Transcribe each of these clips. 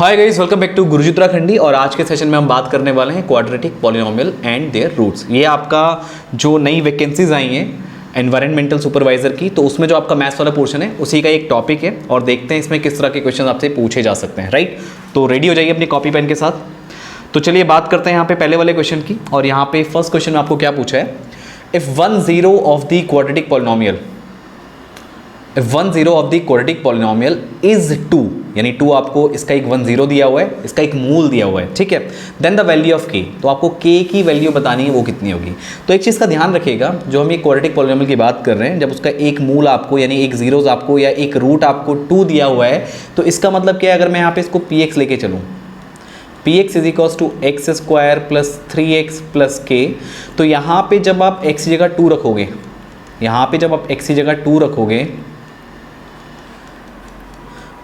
Hi guys, welcome back to Guruji Uttarakhandi. और आज के सेशन में हम बात करने वाले हैं quadratic polynomial and their roots. ये आपका जो नई वैकेंसीज आई हैं एनवायरमेंटल सुपरवाइजर की, तो उसमें जो आपका मैथ्स वाला पोर्शन है उसी का एक टॉपिक है और देखते हैं इसमें किस तरह के क्वेश्चन आपसे पूछे जा सकते हैं। राइट, तो रेडी हो जाइए अपनी कॉपी पेन के साथ। तो चलिए बात करते हैं यहाँ पे पहले वाले क्वेश्चन की। और यहाँ पे फर्स्ट क्वेश्चन में आपको क्या पूछा है, if 1 0 of the quadratic polynomial, if 1 0 of the quadratic polynomial is 2, यानी 2 आपको इसका एक 1 0 दिया हुआ है, इसका एक मूल दिया हुआ है, ठीक है। Then the value of k, तो आपको k की वैल्यू बतानी है वो कितनी होगी। तो एक चीज़ का ध्यान रखिएगा, जो हम ये क्वाड्रेटिक पॉलिनोमियल की बात कर रहे हैं, जब उसका एक मूल आपको यानी एक जीरोज आपको या एक रूट आपको 2 दिया हुआ है, तो इसका मतलब क्या है, अगर मैं यहाँ पे इसको px लेके चलूँ, px is equals to x square plus 3x plus k, तो यहाँ पे जब आप x की जगह 2 रखोगे, यहाँ पे जब आप x की जगह 2 रखोगे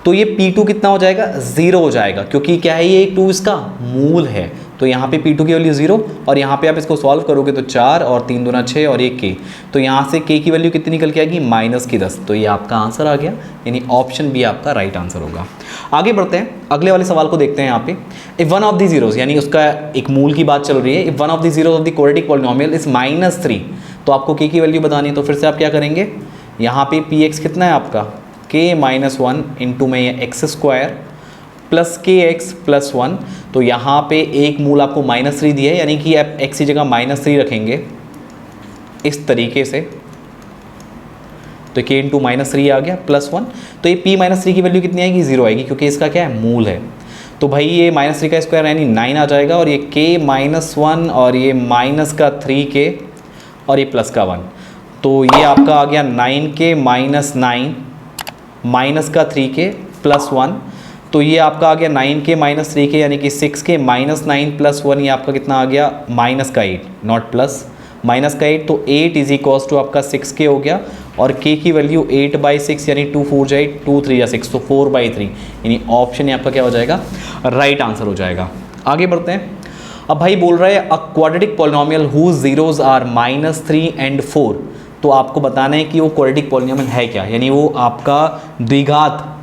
तो ये P2 कितना हो जाएगा, 0 हो जाएगा, क्योंकि क्या है ये 2 इसका मूल है। तो यहाँ पे P2 की वैल्यू 0 और यहाँ पे आप इसको सॉल्व करोगे तो 4 और 3 दूना 6 और ये k, तो यहाँ से k की वैल्यू कितनी निकल के आएगी, -10। तो ये आपका आंसर आ गया, यानी ऑप्शन बी आपका राइट आंसर होगा। आगे बढ़ते हैं, अगले वाले सवाल को देखते हैं। यहाँ पे if one of the zeros, यानी उसका एक मूल की बात चल रही है, if one of the zeros of the quadratic polynomial is -3, तो आपको k की वैल्यू बतानी है। तो फिर से आप क्या करेंगे, यहाँ पे px कितना है आपका k -1 इंटू में ये एक्स स्क्वायर प्लस के एक्स प्लस 1, तो यहाँ पे एक मूल आपको -3 दिया है, यानी कि आप x की जगह -3 रखेंगे इस तरीके से, तो k इंटू -3 आ गया प्लस 1, तो ये p -3 की वैल्यू कितनी आएगी, 0 आएगी, क्योंकि इसका क्या है, मूल है। तो भाई ये -3 का स्क्वायर यानी 9 आ जाएगा, और ये k -1 और ये -3k और ये प्लस का 1, तो ये आपका आ गया 9k -9 -3k प्लस 1, तो ये आपका आ गया 9k -3k यानी कि 6k -9 प्लस 1, ये आपका कितना आ गया, -8, नॉट प्लस, -8, तो 8 इज इक्वल्स टू आपका 6k हो गया, और k की वैल्यू 8/6 यानी 2 4 जाए 2 3 6, तो 4/3, यानी ऑप्शन आपका क्या हो जाएगा, राइट आंसर हो जाएगा। आगे बढ़ते हैं। अब भाई बोल रहा है a quadratic polynomial whose zeros are -3 and 4, तो आपको बताना है कि वो क्वाड्रेटिक पॉलिनोमियल है क्या, यानी वो आपका द्विघात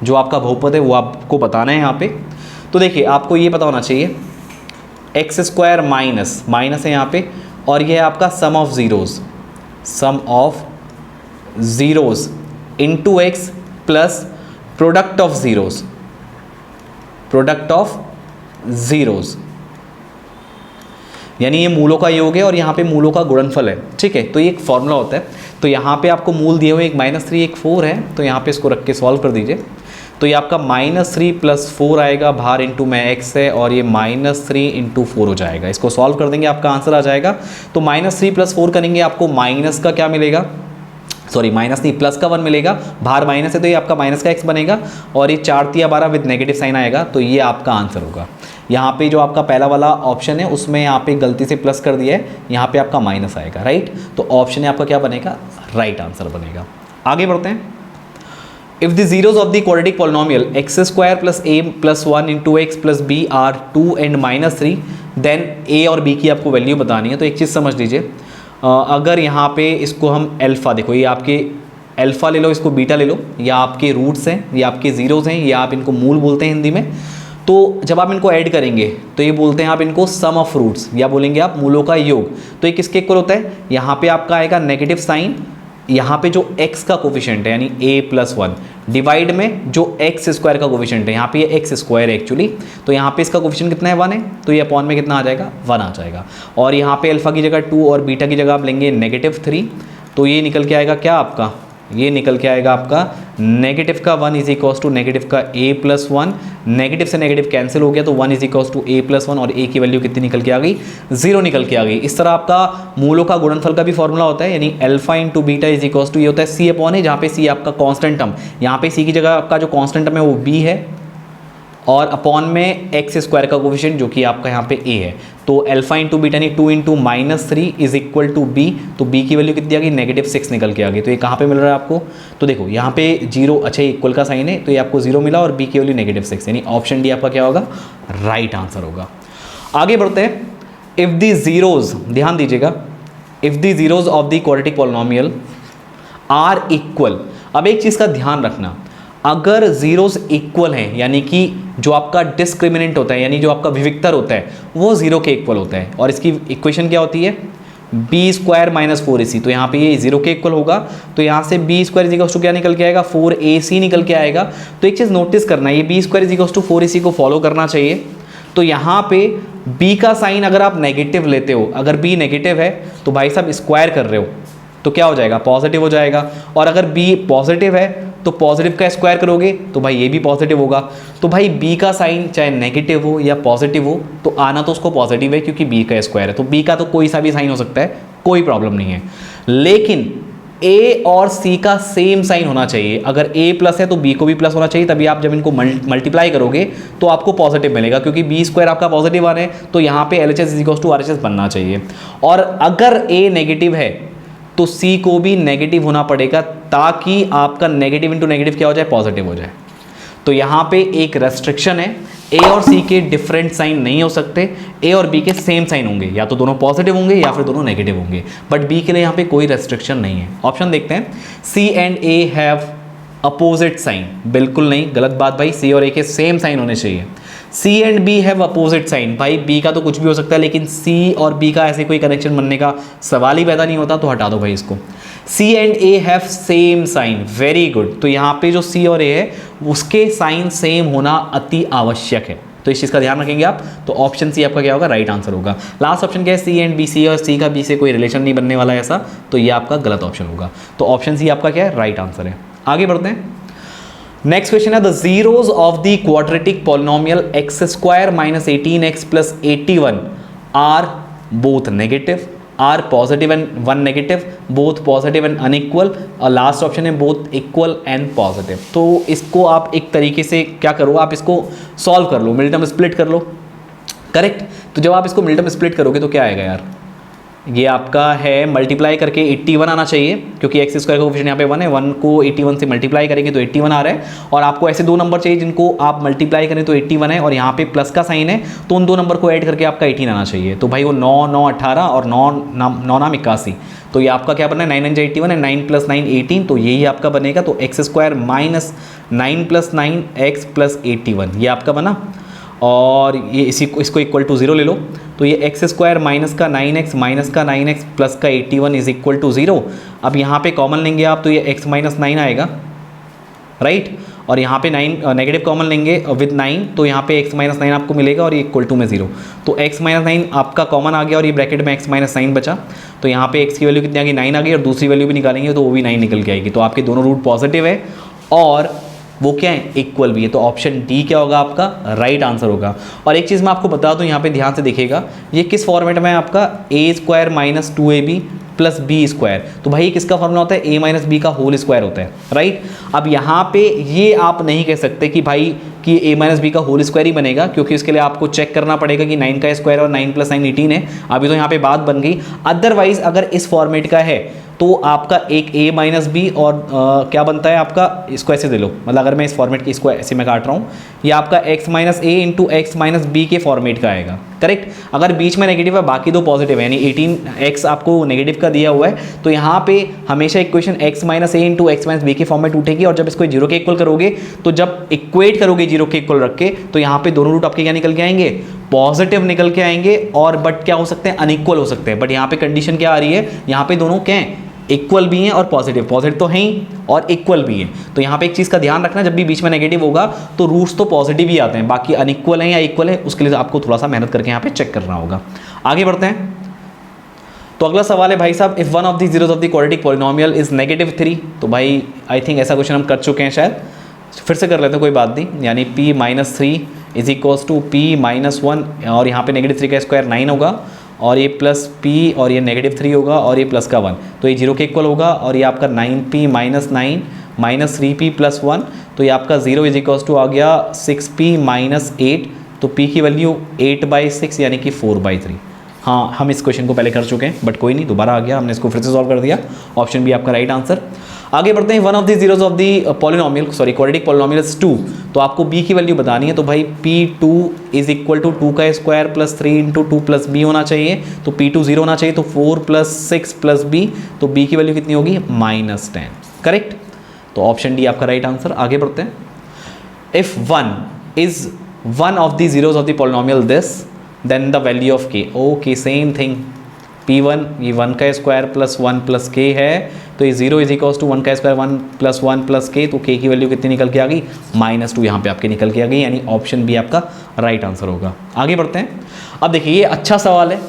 जो आपका बहुपद है वो आपको बताना है यहाँ पे। तो देखिए आपको ये पता होना चाहिए, एक्स स्क्वायर माइनस है यहाँ पे, और ये है आपका sum of zeroes into x plus product of zeroes, यानी ये मूलों का योग है और यहाँ पे मूलों का गुणनफल है, ठीक है। तो ये एक फॉर्मूला होता है। तो यहाँ पे आपको मूल दिए हुए एक -3 एक 4 है, तो यहाँ पे इसको रख के सॉल्व कर दीजिए। तो ये आपका -3 + 4 आएगा, बाहर इंटू में x है, और ये -3 × 4 हो जाएगा। इसको सॉल्व कर देंगे, आपका आंसर आ जाएगा। तो -3 + 4 करेंगे, आपको माइनस का क्या मिलेगा, सॉरी माइनस नहीं प्लस का 1 मिलेगा, बाहर माइनस है तो ये आपका माइनस का x बनेगा, और ये 4 × 12 विद नेगेटिव साइन आएगा, तो ये आपका आंसर होगा। यहाँ पे जो आपका पहला वाला ऑप्शन है उसमें यहाँ पे गलती से प्लस कर दिया है, यहाँ पे आपका माइनस आएगा, राइट। तो ऑप्शन आपका क्या बनेगा, राइट आंसर बनेगा। आगे बढ़ते हैं। If the zeros of the quadratic polynomial x² + a + 1 into x plus b are 2 and -3, then a और b की आपको वैल्यू बतानी है। तो एक चीज़ समझ लीजिए, अगर यहाँ पे इसको हम अल्फ़ा, देखो ये आपके अल्फ़ा ले लो, इसको बीटा ले लो, या आपके रूट्स हैं, या आपके जीरोज़ हैं, या आप इनको मूल बोलते हैं हिंदी में। तो जब आप इनको ऐड करेंगे तो ये बोलते हैं आप इनको सम ऑफ रूट्स, या बोलेंगे आप मूलों का योग। तो ये किसके इक्वल होता है, यहाँ पे आपका आएगा नेगेटिव साइन, यहाँ पे जो x का कोफिशिएंट है यानी a + 1 डिवाइड में जो x² का कोफिशिएंट है, यहाँ पे ये x² है एक्चुअली, तो यहाँ पे इसका कोफिशिएंट कितना है, 1 है, तो ये अपॉन में कितना आ जाएगा, 1 आ जाएगा। और यहाँ पे अल्फ़ा की जगह 2 और बीटा की जगह आप लेंगे -3, तो ये निकल के आएगा क्या आपका, ये निकल के आएगा आपका नेगेटिव का 1 इज इक्वल्स टू नेगेटिव का a + 1, नेगेटिव से नेगेटिव कैंसिल हो गया, तो 1 इज इक्वल्स टू a + 1, और a की वैल्यू कितनी निकल के आ गई, 0 निकल के आ गई। इस तरह आपका मूलों का गुणनफल का भी फॉर्मूला होता है, यानी alpha into beta is equals to, ये होता है c अपॉन है, जहाँ पे c आपका कांस्टेंट टर्म, यहाँ पे c की जगह आपका जो कांस्टेंट टर्म है वो b है, और अपॉन में x² का कोफिशिएंट जो कि आपका यहाँ पे a है। तो अल्फा इंटू बीटा यानी 2 × -3 इज इक्वल टू b, तो b की वैल्यू कितनी आ गई, -6 निकल के आ गई। तो ये कहाँ पे मिल रहा है आपको, तो देखो यहाँ पे 0, अच्छा इक्वल का साइन है, तो ये आपको 0 मिला, और b की वैल्यू -6, यानी ऑप्शन डी आपका क्या होगा, राइट आंसर होगा। आगे बढ़ते हैं। इफ द जीरोज, ध्यान दीजिएगा, if the zeros of the quadratic polynomial are equal, अब एक चीज़ का ध्यान रखना, अगर जीरोज इक्वल हैं, यानी कि जो आपका डिस्क्रिमिनेंट होता है यानी जो आपका विविक्तर होता है वो 0 के इक्वल होता है। और इसकी इक्वेशन क्या होती है, बी स्क्वायर माइनस 4ac। तो यहाँ पे ये 0 के इक्वल होगा, तो यहाँ से b square is equals to क्या निकल के आएगा, 4ac निकल के आएगा। तो एक चीज़ नोटिस करना है, ये b square is equals to 4ac को फॉलो करना चाहिए। तो यहाँ पे b का साइन अगर आप नेगेटिव लेते हो, अगर b नेगेटिव है तो भाई साहब स्क्वायर कर रहे हो तो क्या हो जाएगा, पॉजिटिव हो जाएगा। और अगर b पॉजिटिव है तो पॉजिटिव का स्क्वायर करोगे तो भाई ये भी पॉजिटिव होगा। तो भाई b का साइन चाहे नेगेटिव हो या पॉजिटिव हो तो आना तो उसको पॉजिटिव है क्योंकि b का स्क्वायर है। तो b का तो कोई सा भी साइन हो सकता है, कोई प्रॉब्लम नहीं है। लेकिन a और c का सेम साइन होना चाहिए। अगर a प्लस है तो b को भी प्लस होना चाहिए, तभी आप जब इनको मल्टीप्लाई करोगे तो आपको पॉजिटिव मिलेगा, क्योंकि b स्क्वायर आपका पॉजिटिव आ रहा है तो यहाँ पे LHS is equals to RHS बनना चाहिए। और अगर a नेगेटिव है तो c को भी नेगेटिव होना पड़ेगा, ताकि आपका नेगेटिव इंटू नेगेटिव क्या हो जाए, पॉजिटिव हो जाए। तो यहाँ पे एक रेस्ट्रिक्शन है, a और c के डिफरेंट साइन नहीं हो सकते, a और b के सेम साइन होंगे, या तो दोनों पॉजिटिव होंगे या फिर दोनों नेगेटिव होंगे। बट b के लिए यहाँ पे कोई रेस्ट्रिक्शन नहीं है। ऑप्शन देखते हैं, c and a have opposite sign. बिल्कुल नहीं, गलत बात भाई, c और a के सेम साइन होने चाहिए। c and b have opposite sign, भाई b का तो कुछ भी हो सकता है, लेकिन c और b का ऐसे कोई कनेक्शन बनने का सवाल ही पैदा नहीं होता, तो हटा दो भाई इसको। c and a have same sign, very good. तो यहाँ पे जो c और a है उसके साइन सेम होना अति आवश्यक है, तो इस चीज़ का ध्यान रखेंगे आप। तो ऑप्शन सी आपका क्या होगा, राइट आंसर होगा। लास्ट ऑप्शन क्या है, सी एंड बी, सी और सी का बी से कोई रिलेशन नहीं बनने वाला है ऐसा, तो ये आपका गलत ऑप्शन होगा। तो ऑप्शन सी आपका क्या है, राइट आंसर है। आगे बढ़ते हैं, नेक्स्ट क्वेश्चन है, the zeros of the quadratic polynomial x square minus 18x plus 81 are both negative, are positive and one negative, both positive and unequal, और लास्ट ऑप्शन है बोथ इक्वल एंड पॉजिटिव। तो इसको आप एक तरीके से क्या करो, आप इसको सॉल्व कर लो, मिड टर्म स्प्लिट कर लो, करेक्ट। तो जब आप इसको मिड टर्म स्प्लिट करोगे तो क्या आएगा यार, ये आपका है मल्टीप्लाई करके 81 आना चाहिए, क्योंकि एक्स स्क्वायर का कोएफिशिएंट यहाँ पे 1 है, 1 को 81 से मल्टीप्लाई करेंगे तो 81 आ रहा है। और आपको ऐसे दो नंबर चाहिए जिनको आप मल्टीप्लाई करें तो 81 है, और यहाँ पे प्लस का साइन है, तो उन दो नंबर को ऐड करके आपका 18 आना चाहिए। तो भाई वो 9 9 18 और 9 नाम 81, तो ये आपका क्या बनना है, 9 9 81 एंड 9 प्लस 9 18, तो यही आपका बनेगा। तो x square minus 9 plus 9 x plus 81 ये आपका बना, और ये इसको इक्वल टू 0 ले लो, तो ये एक्स स्क्वायर माइनस का 9x माइनस का 9x प्लस का 81 इज इक्वल टू 0। अब यहाँ पे कॉमन लेंगे आप तो ये x माइनस 9 आएगा, राइट। और यहाँ पे 9 नेगेटिव कॉमन लेंगे विद 9, तो यहाँ पे x माइनस 9 आपको मिलेगा और ये इक्वल टू में 0। तो x माइनस 9 आपका कॉमन आ गया और ये ब्रैकेट में x माइनस 9 बचा, तो यहाँ पे x की वैल्यू कितनी आ गई, 9 आ गई, और दूसरी वैल्यू भी निकालेंगे तो वो भी 9 निकल के आएगी। तो आपके दोनों रूट पॉजिटिव है और वो क्या है, इक्वल भी है। तो ऑप्शन डी क्या होगा आपका, राइट आंसर होगा। और एक चीज़ मैं आपको बता दूं, यहाँ पे ध्यान से देखिएगा, ये किस फॉर्मेट में है आपका, a square minus 2ab plus b square. तो भाई किसका फॉर्मूला होता है, ए माइनस बी का होल स्क्वायर होता है, राइट। अब यहाँ पे ये आप नहीं कह सकते कि भाई कि ए माइनस बी का होल स्क्वायर ही बनेगा, क्योंकि उसके लिए आपको चेक करना पड़ेगा कि 9 का स्क्वायर और 9 प्लस 9 18 है। अभी तो यहाँ पे बात बन गई, अदरवाइज अगर इस फॉर्मेट का है तो आपका एक a माइनस बी और क्या बनता है आपका, इसको ऐसे दे लो, मतलब अगर मैं इस फॉर्मेट की इसको ऐसे मैं काट रहा हूँ, ये आपका x माइनस ए इंटू एक्स माइनस बी के फॉर्मेट का आएगा, करेक्ट। अगर बीच में नेगेटिव है बाकी दो पॉजिटिव है, यानी 18x आपको नेगेटिव का दिया हुआ है, तो यहाँ पे हमेशा इक्वेशन x माइनस ए इंटू एक्स माइनस बी के फॉर्मेट उठेगी। और जब इसको 0 के इक्वल करोगे, तो जब इक्वेट करोगे 0 के इक्वल रख के, तो यहाँ पे दोनों रूट आपके क्या निकल के आएंगे, पॉजिटिव निकल के आएंगे। और बट क्या हो सकते हैं, अनइक्वल हो सकते हैं। बट यहाँ पे कंडीशन क्या आ रही है, यहाँ पे दोनों क्या हैं, इक्वल भी हैं और पॉजिटिव तो हैं ही और इक्वल भी हैं। तो यहाँ पे एक चीज़ का ध्यान रखना, जब भी बीच में नेगेटिव होगा तो रूट्स तो पॉजिटिव ही आते हैं, बाकी अनइक्वल हैं या इक्वल है उसके लिए आपको थोड़ा सा मेहनत करके यहाँ पे चेक करना होगा। आगे बढ़ते हैं, तो अगला सवाल है भाई साहब, if one of the zeros of the quadratic polynomial is -3, तो भाई आई थिंक ऐसा क्वेश्चन हम कर चुके हैं शायद, फिर से कर लेते हैं, कोई बात नहीं। यानी p-3 is equals to p-1, और यहाँ पे -3 का स्क्वायर 9 होगा, और ये प्लस p और ये -3 होगा, और ये प्लस का 1, तो ये 0 के इक्वल होगा। और ये आपका 9p minus 9 minus 3p plus 1, तो ये आपका 0 इज इक्वल्स टू आ गया 6p माइनस 8, तो p की वैल्यू 8/6 यानी कि 4/3। हाँ, हम इस क्वेश्चन को पहले कर चुके हैं, बट कोई नहीं, दोबारा आ गया, हमने इसको फिर से सॉल्व कर दिया। ऑप्शन बी आपका राइट आंसर। आगे बढ़ते हैं, one of the zeros of the polynomial, sorry quadratic polynomial is 2, तो आपको b की वैल्यू बतानी है। तो भाई p2 इज इक्वल टू 2 का square plus 3 into 2 plus b होना चाहिए, तो p2 0 होना चाहिए, तो 4 प्लस 6 प्लस b, तो b की वैल्यू कितनी होगी, -10, करेक्ट। तो ऑप्शन डी आपका राइट आंसर। आगे बढ़ते हैं, if 1 is one of the zeros of the polynomial this, then the value of k. Okay, same thing, P1 ये 1 का स्क्वायर प्लस 1 प्लस के है, तो ये 0 इज इक्वल्स टू 1 का स्क्वायर 1 प्लस के, तो के की वैल्यू कितनी निकल के आ गई, -2 यहाँ पे आपके निकल के आ गई, यानी ऑप्शन बी आपका राइट आंसर होगा। आगे बढ़ते हैं। अब देखिए ये अच्छा सवाल है,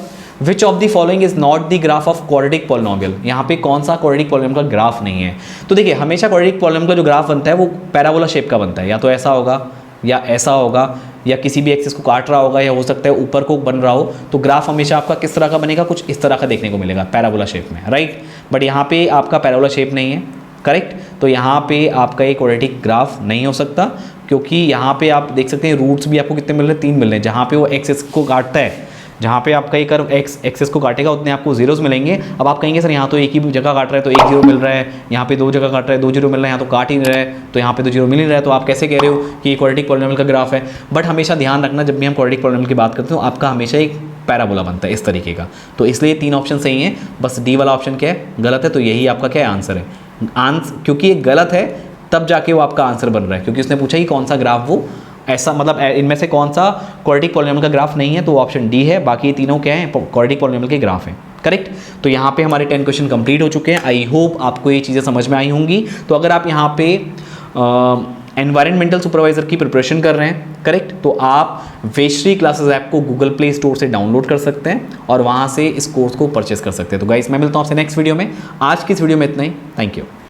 which of the following is not the graph of quadratic polynomial. यहाँ पे कौन सा क्वाड्रेटिक पॉलिनोमियल का ग्राफ नहीं है। तो देखिए हमेशा क्वाड्रेटिक पॉलिनोमियल का जो ग्राफ बनता है वो पैराबोला शेप का बनता है, या तो ऐसा होगा या ऐसा होगा, या किसी भी एक्सिस को काट रहा होगा, या हो सकता है ऊपर को बन रहा हो। तो ग्राफ हमेशा आपका किस तरह का बनेगा, कुछ इस तरह का देखने को मिलेगा पैराबोला शेप में, राइट। बट यहाँ पे आपका पैराबोला शेप नहीं है, करेक्ट। तो यहाँ पे आपका एक क्वाड्रेटिक ग्राफ नहीं हो सकता, क्योंकि यहाँ पे आप देख सकते हैं रूट्स भी आपको कितने मिल रहे हैं, 3 मिल रहे हैं। जहाँ पे वो एक्सिस को काटता है, जहाँ पे आपका ये कर्व एक्सिस को काटेगा उतने आपको जीरोस मिलेंगे। अब आप कहेंगे सर यहाँ तो एक ही जगह काट रहा है तो 1 जीरो मिल रहा है, यहाँ पे 2 जगह काट रहा है 2 जीरो मिल रहा है, यहाँ तो काट ही नहीं रहा है तो यहाँ पे तो जीरो मिल ही रहा है, तो आप कैसे कह रहे हो कि ये क्वाड्रेटिक पॉलिनोमियल का ग्राफ है। बट हमेशा ध्यान रखना, जब भी हम क्वाड्रेटिक पॉलिनोमियल की बात करते हैं तो आपका हमेशा एक पैराबोला बनता है इस तरीके का। तो इसलिए 3 ऑप्शन सही हैं, बस डी वाला ऑप्शन क्या है, गलत है। तो यही आपका क्या है, आंसर है। क्योंकि ये गलत है तब जाके वो आपका आंसर बन रहा है, क्योंकि उसने पूछा कि कौन सा ग्राफ वो ऐसा, मतलब इनमें से कौन सा क्वाड्रेटिक पॉलिनोमियल का ग्राफ नहीं है, तो ऑप्शन डी है। बाकी ये तीनों क्या है, क्वाड्रेटिक पॉलिनोमियल के ग्राफ हैं, करेक्ट। तो यहाँ पे हमारे 10 क्वेश्चन कंप्लीट हो चुके हैं। आई होप आपको ये चीज़ें समझ में आई होंगी। तो अगर आप यहाँ पे एनवायरमेंटल सुपरवाइजर की प्रिपरेशन कर रहे हैं, करेक्ट, तो आप वेश्री क्लासेस ऐप को गूगल प्ले स्टोर से डाउनलोड कर सकते हैं और वहाँ से इस कोर्स को परचेस कर सकते हैं। तो गाइस मैं मिलता हूँ आपसे नेक्स्ट वीडियो में। आज की इस वीडियो में इतना ही, थैंक यू।